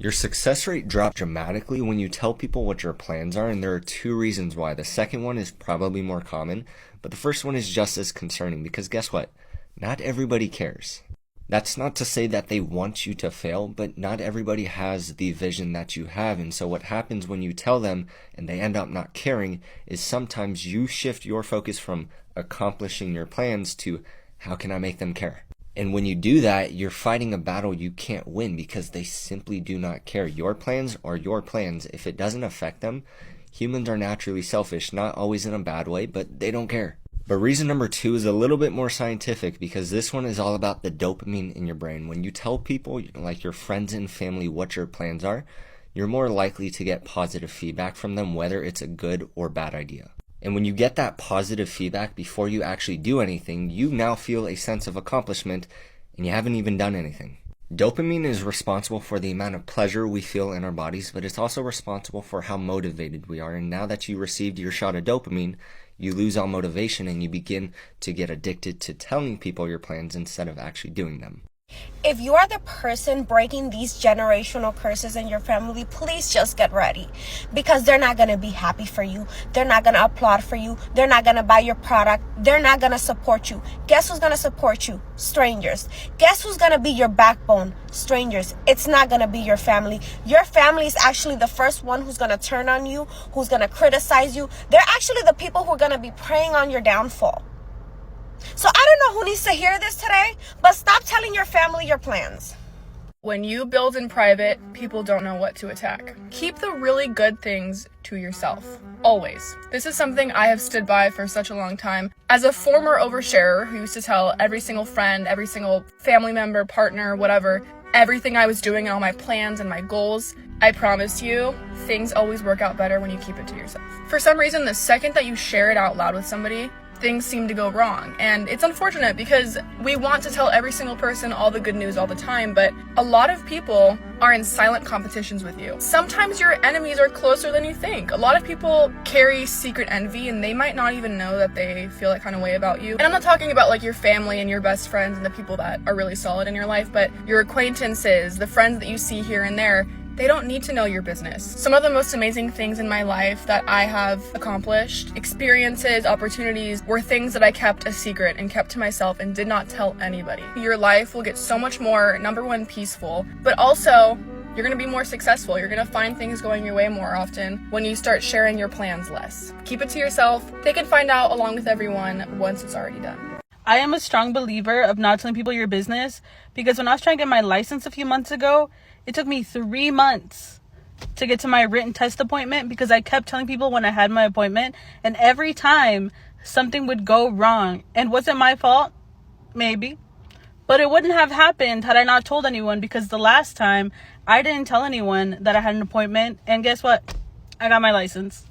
Your success rate drops dramatically when you tell people what your plans are, and there are two reasons why. The second one is probably more common, but the first one is just as concerning because guess what? Not everybody cares. That's not to say that they want you to fail, but not everybody has the vision that you have, and so what happens when you tell them and they end up not caring is sometimes you shift your focus from accomplishing your plans to how can I make them care? And when you do that, you're fighting a battle you can't win because they simply do not care. Your plans are your plans. If it doesn't affect them, humans are naturally selfish, not always in a bad way, but they don't care. But reason number two is a little bit more scientific because this one is all about the dopamine in your brain. When you tell people, like your friends and family, what your plans are, you're more likely to get positive feedback from them, whether it's a good or bad idea. And when you get that positive feedback before you actually do anything, you now feel a sense of accomplishment and you haven't even done anything. Dopamine is responsible for the amount of pleasure we feel in our bodies, but it's also responsible for how motivated we are. And now that you received your shot of dopamine, you lose all motivation and you begin to get addicted to telling people your plans instead of actually doing them. If you are the person breaking these generational curses in your family, please just get ready because they're not going to be happy for you. They're not going to applaud for you. They're not going to buy your product. They're not going to support you. Guess who's going to support you? Strangers. Guess who's going to be your backbone? Strangers. It's not going to be your family. Your family is actually the first one who's going to turn on you, who's going to criticize you. They're actually the people who are going to be preying on your downfall. So I don't know who needs to hear this today, but stop telling your family your plans. When you build in private, people don't know what to attack. Keep the really good things to yourself. Always. This is something I have stood by for such a long time. As a former oversharer who used to tell every single friend, every single family member, partner, whatever, everything I was doing and all my plans and my goals, I promise you, things always work out better when you keep it to yourself. For some reason, the second that you share it out loud with somebody, things seem to go wrong. And it's unfortunate because we want to tell every single person all the good news all the time, but a lot of people are in silent competitions with you. Sometimes your enemies are closer than you think. A lot of people carry secret envy and they might not even know that they feel that kind of way about you. And I'm not talking about like your family and your best friends and the people that are really solid in your life, but your acquaintances, the friends that you see here and there. They don't need to know your business. Some of the most amazing things in my life that I have accomplished, experiences, opportunities, were things that I kept a secret and kept to myself and did not tell anybody. Your life will get so much more, number one, peaceful, but also you're gonna be more successful. You're gonna find things going your way more often when you start sharing your plans less. Keep it to yourself. They can find out along with everyone once it's already done. I am a strong believer of not telling people your business because when I was trying to get my license a few months ago, it took me 3 months to get to my written test appointment because I kept telling people when I had my appointment, and every time something would go wrong. And was it my fault? Maybe. But it wouldn't have happened had I not told anyone because the last time I didn't tell anyone that I had an appointment, and guess what? I got my license.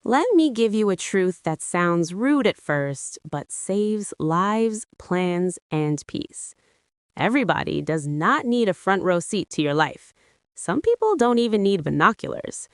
Let me give you a truth that sounds rude at first, but saves lives, plans, and peace. Everybody does not need a front row seat to your life. Some people don't even need binoculars.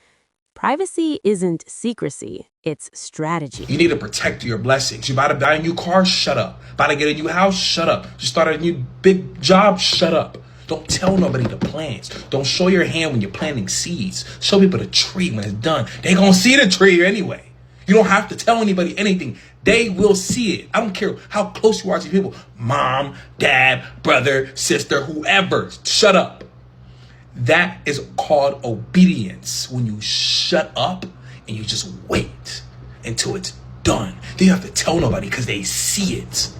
Privacy isn't secrecy, it's strategy. You need to protect your blessings. You about to buy a new car? Shut up. About to get a new house? Shut up. You started a new big job? Shut up. Don't tell nobody the plans. Don't show your hand when you're planting seeds. Show people the tree when it's done. They gonna see the tree anyway. You don't have to tell anybody anything. They will see it. I don't care how close you are to these people. Mom, dad, brother, sister, whoever. Shut up. That is called obedience. When you shut up and you just wait until it's done. Then you have to tell nobody because they see it.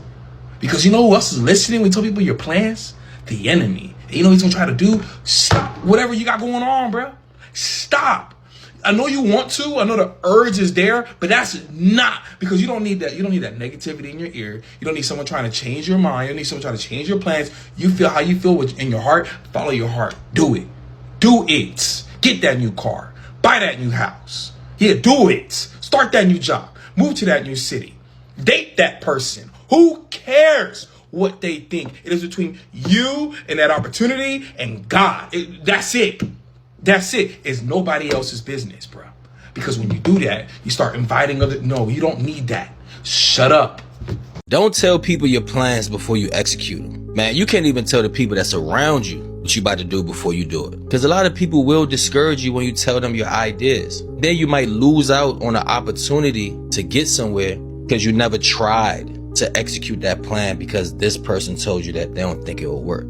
Because you know who else is listening when you tell people your plans? The enemy. And you know what he's gonna try to do? Stop whatever you got going on, bro. Stop. I know you want to. I know the urge is there, but that's not, because you don't need that. You don't need that negativity in your ear. You don't need someone trying to change your mind. You don't need someone trying to change your plans. You feel how you feel in your heart. Follow your heart. Do it. Do it. Get that new car. Buy that new house. Yeah, do it. Start that new job. Move to that new city. Date that person. Who cares what they think? It is between you and that opportunity and God. That's it. That's it. It's nobody else's business, bro. Because when you do that, you start inviting other. No, you don't need that. Shut up. Don't tell people your plans before you execute them. Man, you can't even tell the people that's around you what you about to do before you do it. Because a lot of people will discourage you when you tell them your ideas. Then you might lose out on an opportunity to get somewhere because you never tried to execute that plan because this person told you that they don't think it will work.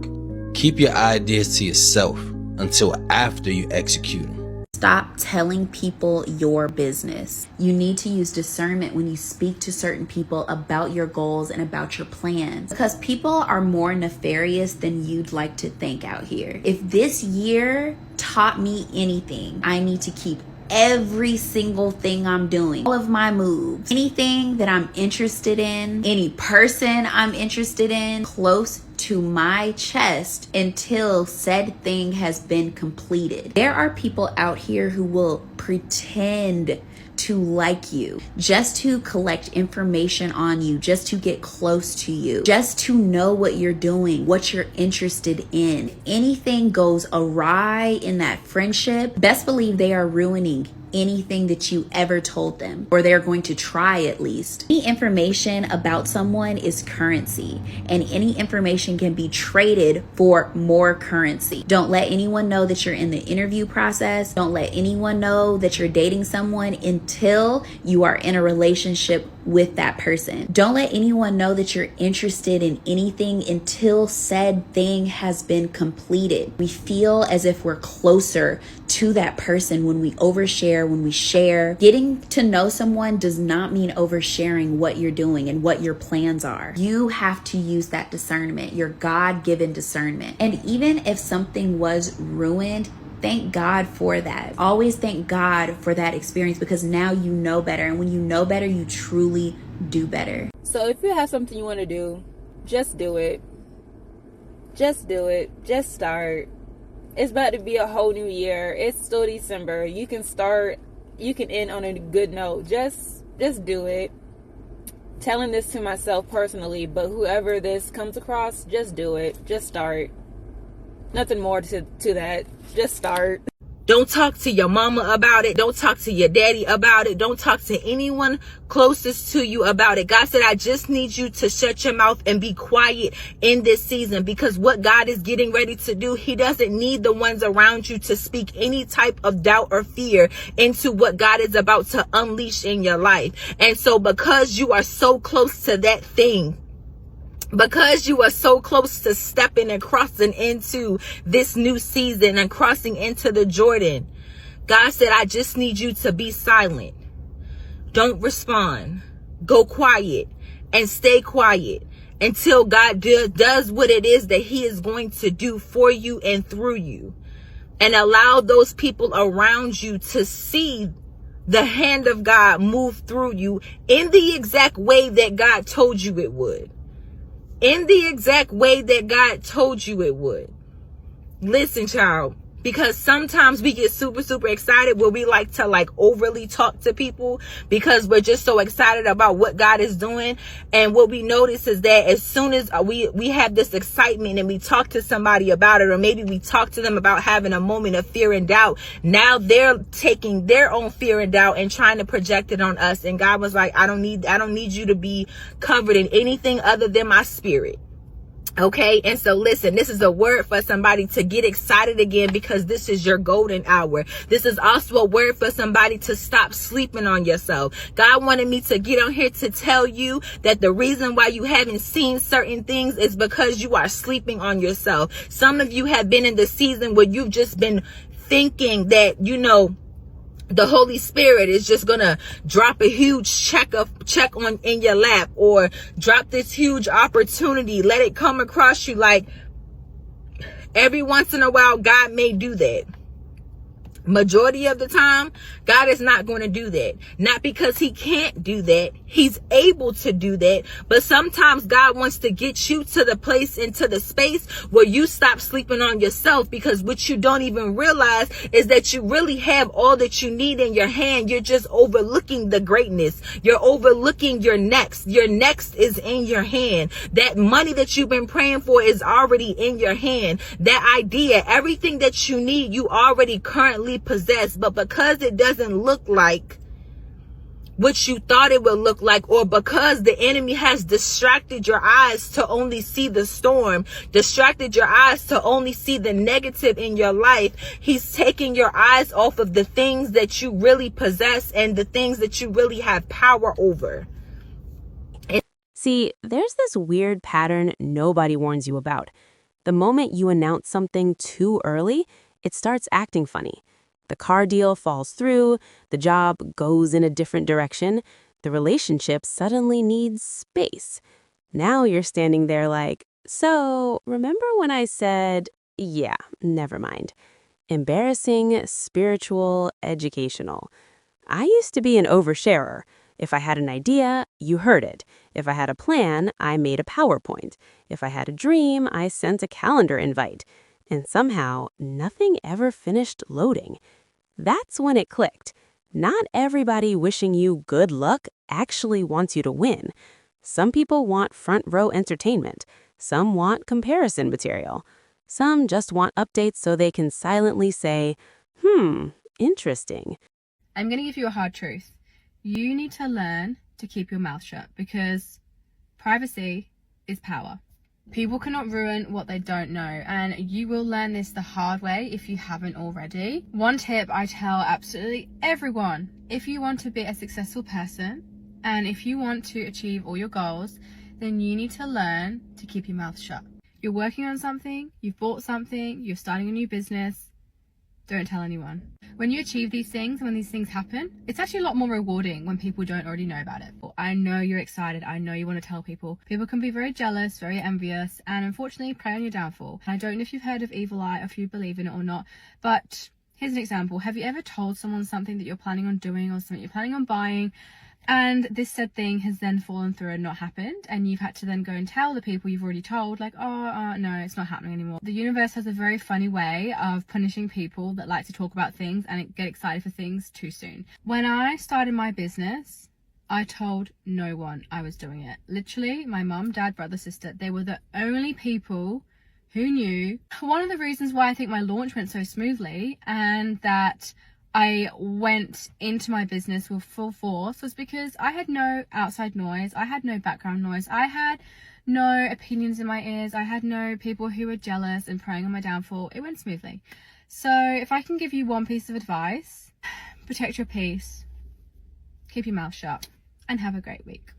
Keep your ideas to yourself until after you execute them. Stop telling people your business. You need to use discernment when you speak to certain people about your goals and about your plans, because people are more nefarious than you'd like to think out here. If this year taught me anything, I need to keep every single thing I'm doing, all of my moves, anything that I'm interested in, any person I'm interested in, close to my chest until said thing has been completed. There are people out here who will pretend to like you, just to collect information on you, just to get close to you, just to know what you're doing, what you're interested in. Anything goes awry in that friendship, best believe they are ruining anything that you ever told them, or they're going to try at least. Any information about someone is currency, and any information can be traded for more currency. Don't let anyone know that you're in the interview process. Don't let anyone know that you're dating someone until you are in a relationship with that person. Don't let anyone know that you're interested in anything until said thing has been completed. We feel as if we're closer to that person when we overshare, when we share. Getting to know someone does not mean oversharing what you're doing and what your plans are. You have to use that discernment, your God-given discernment. And even if something was ruined, thank God for that. Always thank God for that experience, because now you know better. And when you know better, you truly do better. So if you have something you want to do, just do it. Just do it. Just start. It's about to be a whole new year. It's still December. You can start, you can end on a good note. Just do it. Telling this to myself personally, but whoever this comes across, just do it. Just start. Nothing more to that. Just start. Don't talk to your mama about it. Don't talk to your daddy about it. Don't talk to anyone closest to you about it. God said, I just need you to shut your mouth and be quiet in this season, because what God is getting ready to do, he doesn't need the ones around you to speak any type of doubt or fear into what God is about to unleash in your life. And so because you are so close to that thing, because you are so close to stepping and crossing into this new season and crossing into the Jordan, God said, I just need you to be silent. Don't respond. Go quiet and stay quiet until God does what it is that he is going to do for you and through you. And allow those people around you to see the hand of God move through you in the exact way that God told you it would. In the exact way that God told you it would. Listen, child, because sometimes we get super excited where we like to overly talk to people because we're just so excited about what God is doing. And what we notice is that as soon as we have this excitement and we talk to somebody about it, or maybe we talk to them about having a moment of fear and doubt, now they're taking their own fear and doubt and trying to project it on us. And God was like, I don't need you to be covered in anything other than my spirit. Okay, and so listen, this is a word for somebody to get excited again, because this is your golden hour. This is also a word for somebody to stop sleeping on yourself. God wanted me to get on here to tell you that the reason why you haven't seen certain things is because you are sleeping on yourself. Some of you have been in the season where you've just been thinking that, the Holy Spirit is just gonna drop a huge check on in your lap, or drop this huge opportunity, let it come across you. Like, every once in a while, God may do that. Majority of the time, God is not going to do that. Not because he can't do that. He's able to do that. But sometimes God wants to get you to the place, into the space where you stop sleeping on yourself, because what you don't even realize is that you really have all that you need in your hand. You're just overlooking the greatness. You're overlooking your next. Your next is in your hand. That money that you've been praying for is already in your hand. That idea, everything that you need, you already currently possess. But because it doesn't look like what you thought it would look like, or because the enemy has distracted your eyes to only see the storm, distracted your eyes to only see the negative in your life. He's taking your eyes off of the things that you really possess and the things that you really have power over. See, there's this weird pattern nobody warns you about. The moment you announce something too early, it starts acting funny. The car deal falls through, the job goes in a different direction, the relationship suddenly needs space. Now you're standing there like, so remember when I said, yeah, never mind. Embarrassing, spiritual, educational. I used to be an oversharer. If I had an idea, you heard it. If I had a plan, I made a PowerPoint. If I had a dream, I sent a calendar invite. And somehow, nothing ever finished loading. That's when it clicked. Not everybody wishing you good luck actually wants you to win. Some people want front row entertainment. Some want comparison material. Some just want updates so they can silently say, interesting. I'm going to give you a hard truth. You need to learn to keep your mouth shut because privacy is power. People cannot ruin what they don't know, and you will learn this the hard way if you haven't already. One tip I tell absolutely everyone: if you want to be a successful person and if you want to achieve all your goals, then you need to learn to keep your mouth shut. You're working on something, you've bought something, you're starting a new business, don't tell anyone. When you achieve these things, when these things happen, it's actually a lot more rewarding when people don't already know about it. I know you're excited. I know you want to tell people. People can be very jealous, very envious, and unfortunately prey on your downfall. I don't know if you've heard of evil eye, if you believe in it or not, but here's an example. Have you ever told someone something that you're planning on doing or something you're planning on buying, and this said thing has then fallen through and not happened, and you've had to then go and tell the people you've already told, like, no, it's not happening anymore. The universe has a very funny way of punishing people that like to talk about things and get excited for things too soon. When I started my business, I told no one I was doing it. Literally, my mum, dad, brother, sister, they were the only people who knew. One of the reasons why I think my launch went so smoothly and that I went into my business with full force was because I had no outside noise. I had no background noise. I had no opinions in my ears. I had no people who were jealous and preying on my downfall. It went smoothly. So if I can give you one piece of advice, protect your peace, keep your mouth shut, and have a great week.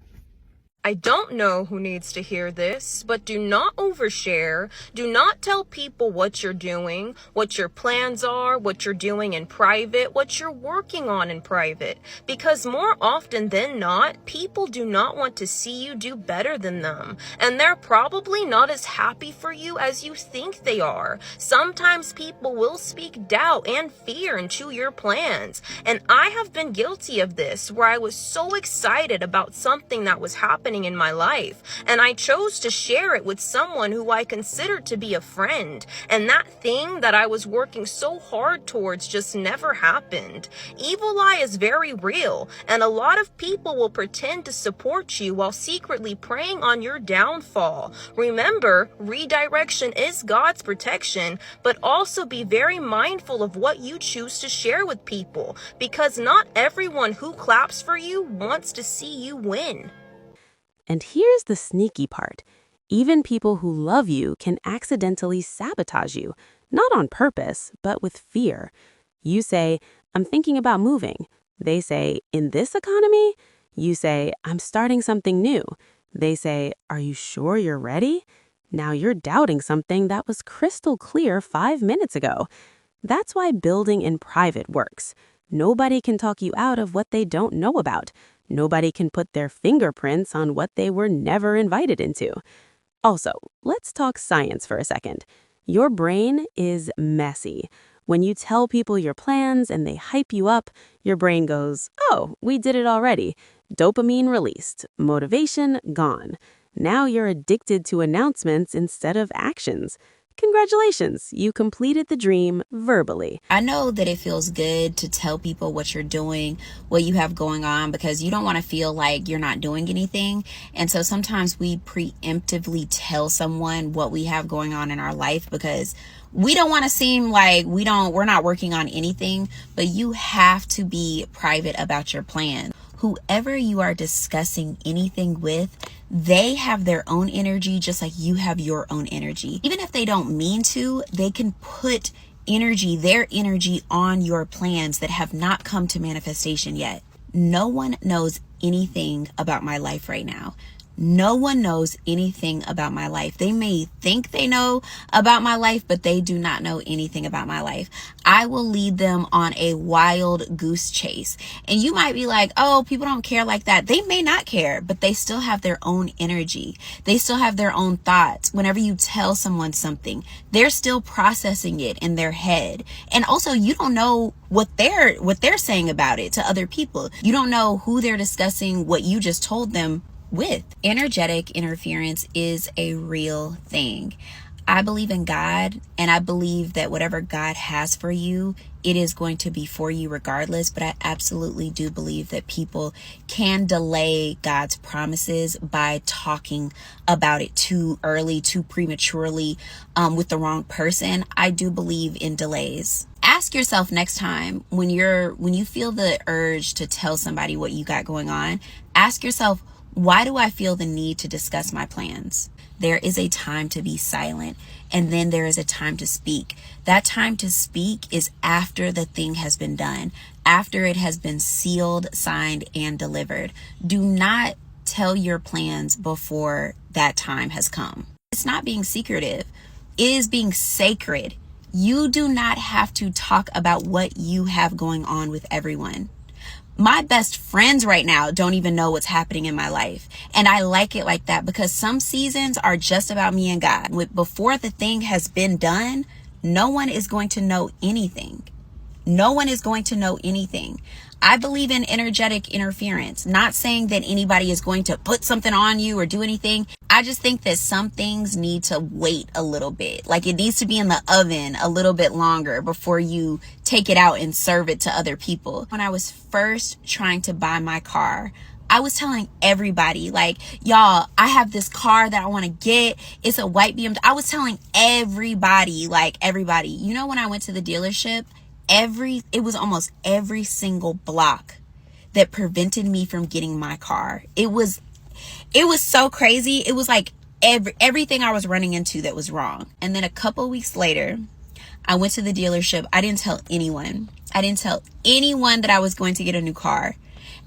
I don't know who needs to hear this, but do not overshare. Do not tell people what you're doing, what your plans are, what you're doing in private, what you're working on in private. Because more often than not, people do not want to see you do better than them. And they're probably not as happy for you as you think they are. Sometimes people will speak doubt and fear into your plans. And I have been guilty of this, where I was so excited about something that was happening in my life, and I chose to share it with someone who I considered to be a friend, and that thing that I was working so hard towards just never happened. Evil eye is very real, and a lot of people will pretend to support you while secretly preying on your downfall. Remember, redirection is God's protection, but also be very mindful of what you choose to share with people, because not everyone who claps for you wants to see you win. And here's the sneaky part. Even people who love you can accidentally sabotage you, not on purpose, but with fear. You say, I'm thinking about moving. They say, in this economy? You say, I'm starting something new. They say, are you sure you're ready? Now you're doubting something that was crystal clear 5 minutes ago. That's why building in private works. Nobody can talk you out of what they don't know about. Nobody can put their fingerprints on what they were never invited into. Also, let's talk science for a second. Your brain is messy. When you tell people your plans and they hype you up, your brain goes, oh, we did it already. Dopamine released, motivation gone. Now you're addicted to announcements instead of actions. Congratulations, you completed the dream verbally. I know that it feels good to tell people what you're doing, what you have going on, because you don't want to feel like you're not doing anything. And so sometimes we preemptively tell someone what we have going on in our life because we don't want to seem like we're not working on anything, but you have to be private about your plan. whoever you are discussing anything with, they have their own energy just like you have your own energy. Even if they don't mean to, they can put their energy on your plans that have not come to manifestation yet. No one knows anything about my life right now. No one knows anything about my life. They may think they know about my life, but they do not know anything about my life. I will lead them on a wild goose chase. And you might be like, oh, people don't care like that. They may not care, but they still have their own energy. They still have their own thoughts. Whenever you tell someone something, they're still processing it in their head. And also, you don't know what they're saying about it to other people. You don't know who they're discussing what you just told them with. Energetic interference is a real thing. I believe in God, and I believe that whatever God has for you, it is going to be for you regardless. But I absolutely do believe that people can delay God's promises by talking about it too early, too prematurely, with the wrong person. I do believe in delays. Ask yourself next time when you feel the urge to tell somebody what you got going on, ask yourself, why do I feel the need to discuss my plans? There is a time to be silent, and then there is a time to speak. That time to speak is after the thing has been done, after it has been sealed, signed, and delivered. Do not tell your plans before that time has come. It's not being secretive. It is being sacred. You do not have to talk about what you have going on with everyone. My best friends right now don't even know what's happening in my life. And I like it like that because some seasons are just about me and God. Before the thing has been done, no one is going to know anything. No one is going to know anything. I believe in energetic interference, not saying that anybody is going to put something on you or do anything. I just think that some things need to wait a little bit. Like it needs to be in the oven a little bit longer before you take it out and serve it to other people. When I was first trying to buy my car, I was telling everybody, like, y'all, I have this car that I want to get. It's a white BMW. I was telling everybody, you know, when I went to the dealership, it was almost every single block that prevented me from getting my car. It was so crazy. It was like everything I was running into that was wrong. And then a couple weeks later, I went to the dealership. I didn't tell anyone. That I was going to get a new car.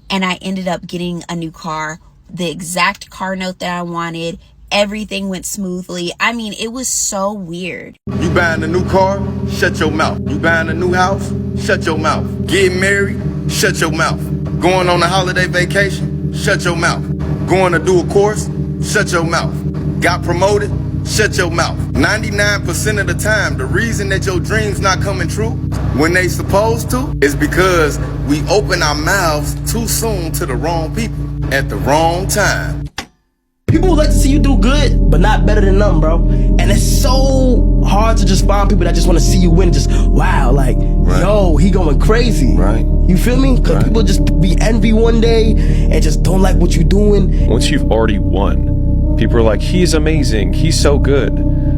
And I ended up getting a new car, the exact car note that I wanted. Everything went smoothly. I mean, it was so weird. You buying a new car? Shut your mouth. You buying a new house? Shut your mouth. Getting married? Shut your mouth. Going on a holiday vacation? Shut your mouth. Going to do a course? Shut your mouth. Got promoted? Shut your mouth. 99% of the time, the reason that your dreams not coming true when they supposed to is because we open our mouths too soon to the wrong people at the wrong time. People would like to see you do good, but not better than them, bro. And it's so hard to just find people that just want to see you win. Just, wow, like, yo, he going crazy. Right. You feel me? Because people just be envy one day and just don't like what you're doing. Once you've already won, people are like, he's amazing, he's so good.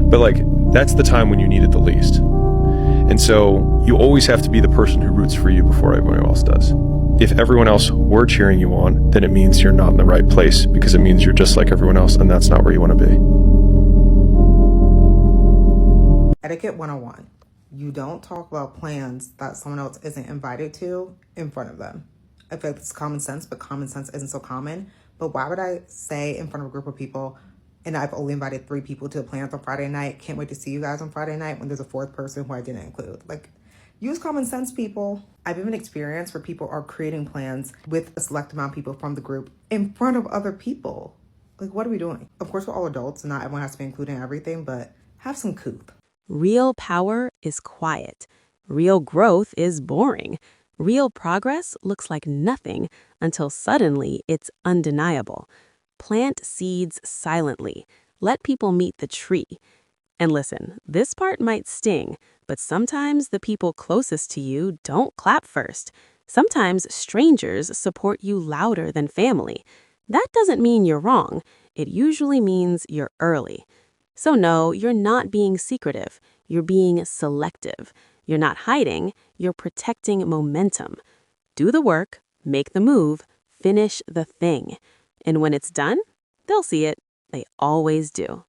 But like, that's the time when you need it the least. And so you always have to be the person who roots for you before everyone else does. If everyone else were cheering you on, then it means you're not in the right place because it means you're just like everyone else, and that's not where you want to be. Etiquette 101. You don't talk about plans that someone else isn't invited to in front of them. I feel like it's common sense, but common sense isn't so common. But why would I say in front of a group of people, and I've only invited 3 people to the plans on Friday night, can't wait to see you guys on Friday night, when there's a 4th person who I didn't include? Like, use common sense, people. I've even experienced where people are creating plans with a select amount of people from the group in front of other people. Like, what are we doing? Of course, we're all adults, and not everyone has to be included in everything, but have some couth. Real power is quiet. Real growth is boring. Real progress looks like nothing until suddenly it's undeniable. Plant seeds silently. Let people meet the tree. And listen, this part might sting, but sometimes the people closest to you don't clap first. Sometimes strangers support you louder than family. That doesn't mean you're wrong. It usually means you're early. So no, you're not being secretive. You're being selective. You're not hiding. You're protecting momentum. Do the work, make the move, finish the thing. And when it's done, they'll see it. They always do.